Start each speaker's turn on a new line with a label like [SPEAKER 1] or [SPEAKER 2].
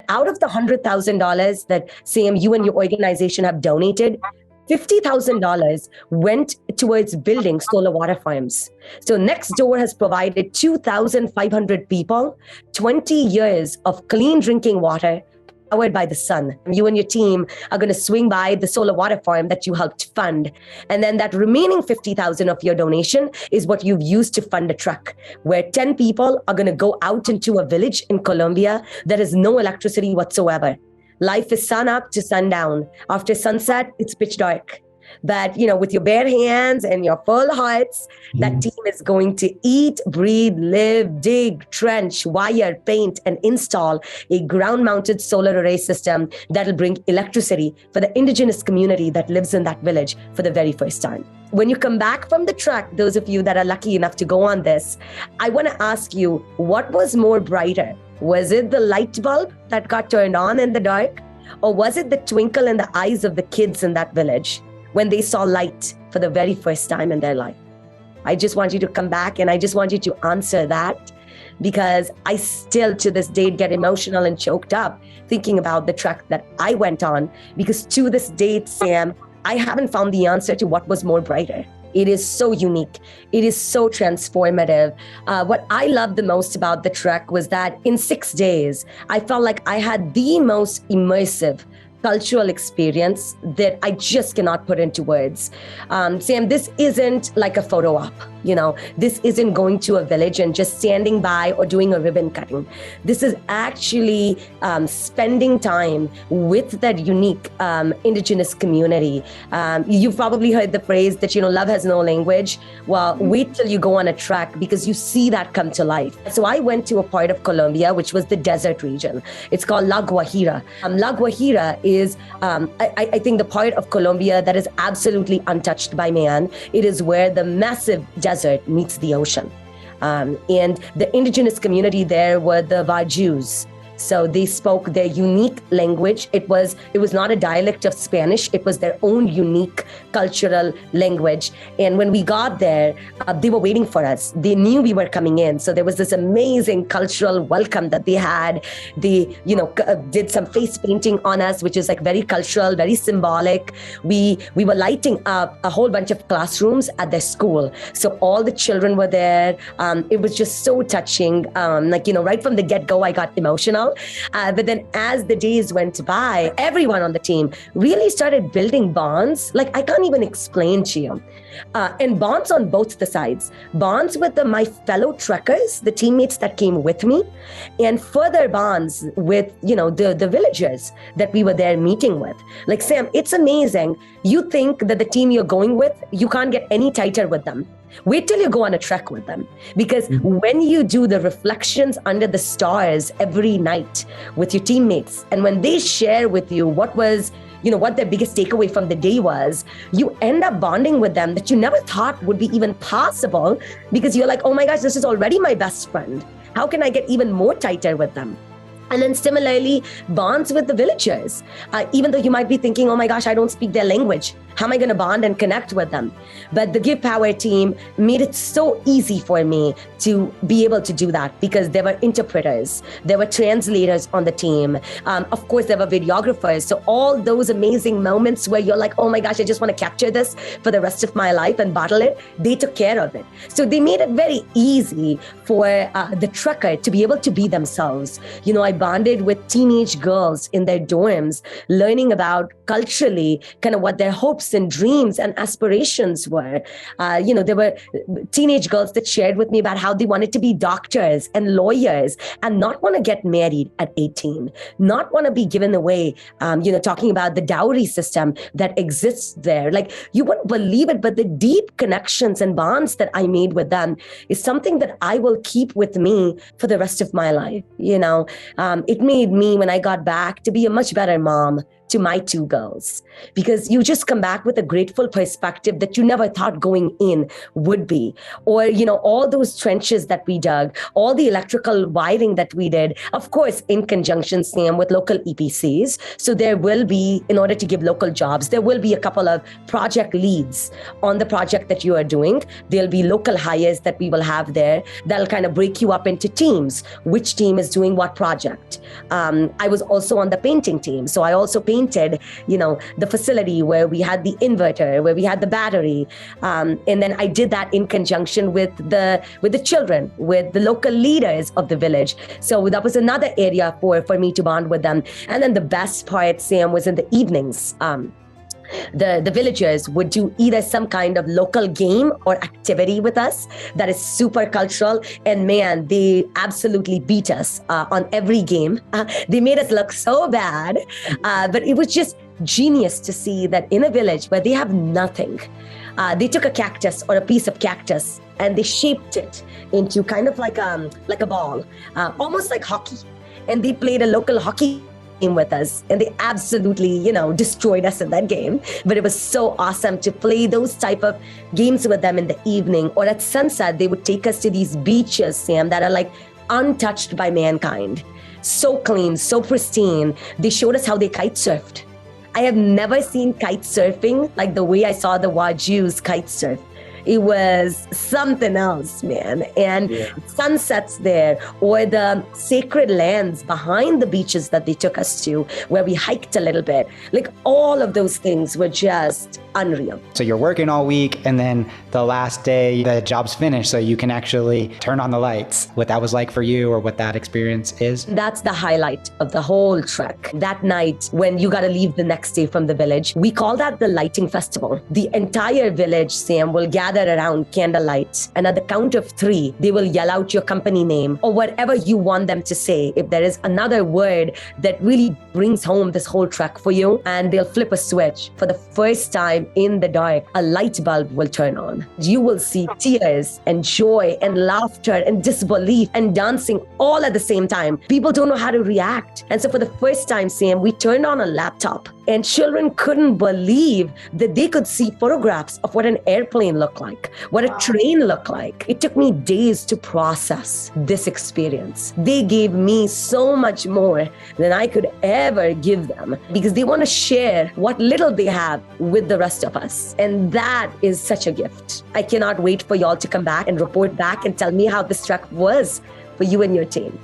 [SPEAKER 1] out of the $100,000 that Sam, you and your organization have donated, $50,000 went towards building solar water farms. So Next Door has provided 2,500 people 20 years of clean drinking water powered by the sun. You and your team are going to swing by the solar water farm that you helped fund. And then that remaining 50,000 of your donation is what you've used to fund a truck where 10 people are going to go out into a village in Colombia that has no electricity whatsoever. Life is sun up to sundown. After sunset, it's pitch dark. But, with your bare hands and your full hearts, that team is going to eat, breathe, live, dig, trench, wire, paint, and install a ground-mounted solar array system that'll bring electricity for the indigenous community that lives in that village for the very first time. When you come back from the trek, those of you that are lucky enough to go on this, I want to ask you, what was more brighter? Was it the light bulb that got turned on in the dark? Or was it the twinkle in the eyes of the kids in that village when they saw light for the very first time in their life? I just want you to come back and I just want you to answer that, because I still to this day get emotional and choked up thinking about the trek that I went on, because to this date, Sam, I haven't found the answer to what was more brighter. It is so unique. It is so transformative. What I loved the most about the trek was that in 6 days, I felt like I had the most immersive cultural experience that I just cannot put into words. Sam, this isn't like a photo op. This isn't going to a village and just standing by or doing a ribbon cutting. This is actually spending time with that unique indigenous community. You've probably heard the phrase that, love has no language. Well, wait till you go on a trek because you see that come to life. So I went to a part of Colombia, which was the desert region. It's called La Guajira. La Guajira is, I think, the part of Colombia that is absolutely untouched by man. It is where the massive desert meets the ocean. And the indigenous community there were the Vajus. So they spoke their unique language. It was not a dialect of Spanish. It was their own unique cultural language. And when we got there, they were waiting for us. They knew we were coming in. So there was this amazing cultural welcome that they had. They, did some face painting on us, which is like very cultural, very symbolic. We were lighting up a whole bunch of classrooms at their school. So all the children were there. It was just so touching. Right from the get-go, I got emotional. But then as the days went by, everyone on the team really started building bonds. Like I can't even explain to you. And bonds on both the sides. Bonds with my fellow trekkers, the teammates that came with me, and further bonds with, the villagers that we were there meeting with. Like, Sam, it's amazing. You think that the team you're going with, you can't get any tighter with them. Wait till you go on a trek with them, because when you do the reflections under the stars every night with your teammates, and when they share with you what was, what their biggest takeaway from the day was, you end up bonding with them that you never thought would be even possible, because you're like, oh my gosh, this is already my best friend. How can I get even more tighter with them? And then similarly, bonds with the villagers. Even though you might be thinking, oh my gosh, I don't speak their language. How am I going to bond and connect with them? But the GivePower team made it so easy for me to be able to do that, because there were interpreters, there were translators on the team. Of course, there were videographers. So all those amazing moments where you're like, oh my gosh, I just want to capture this for the rest of my life and bottle it, they took care of it. So they made it very easy for the trekker to be able to be themselves. I bonded with teenage girls in their dorms, learning about culturally kind of what their hopes and dreams and aspirations were. There were teenage girls that shared with me about how they wanted to be doctors and lawyers and not want to get married at 18, not want to be given away, talking about the dowry system that exists there. Like, you wouldn't believe it, but the deep connections and bonds that I made with them is something that I will keep with me for the rest of my life. It made me, when I got back, to be a much better mom, to my two girls, because you just come back with a grateful perspective that you never thought going in would be. Or, all those trenches that we dug, all the electrical wiring that we did, of course, in conjunction, Sam, with local EPCs. So there will be, in order to give local jobs, there will be a couple of project leads on the project that you are doing. There'll be local hires that we will have there that'll kind of break you up into teams. Which team is doing what project? I was also on the painting team. So I also painted, the facility where we had the inverter, where we had the battery. And then I did that in conjunction with the children, with the local leaders of the village. So that was another area for me to bond with them. And then the best part, Sam, was in the evenings. The villagers would do either some kind of local game or activity with us that is super cultural. And man, they absolutely beat us on every game. They made us look so bad. But it was just genius to see that in a village where they have nothing, they took a cactus or a piece of cactus and they shaped it into kind of like a ball, almost like hockey. And they played a local hockey game with us, and they absolutely, destroyed us in that game. But it was so awesome to play those type of games with them in the evening, or at sunset. They would take us to these beaches, Sam, that are like untouched by mankind. So clean, so pristine. They showed us how they kite surfed. I have never seen kite surfing like the way I saw the Waju's kite surf. It was something else, man. And sunsets there, or the sacred lands behind the beaches that they took us to, where we hiked a little bit. Like, all of those things were just unreal.
[SPEAKER 2] So you're working all week, and then the last day the job's finished, so you can actually turn on the lights. What that was like for you, or what that experience is?
[SPEAKER 1] That's the highlight of the whole trek. That night, when you got to leave the next day from the village, we call that the lighting festival. The entire village, Sam, will gather around candlelight, and at the count of 3, they will yell out your company name or whatever you want them to say. If there is another word that really brings home this whole trek for you, and they'll flip a switch. For the first time in the dark, a light bulb will turn on. You will see tears and joy and laughter and disbelief and dancing all at the same time. People don't know how to react. And so for the first time, Sam, we turned on a laptop, and children couldn't believe that they could see photographs of what an airplane looked like, what a train looked like. It took me days to process this experience. They gave me so much more than I could ever give them, because they want to share what little they have with the rest of us. And that is such a gift. I cannot wait for y'all to come back and report back and tell me how this trek was for you and your team.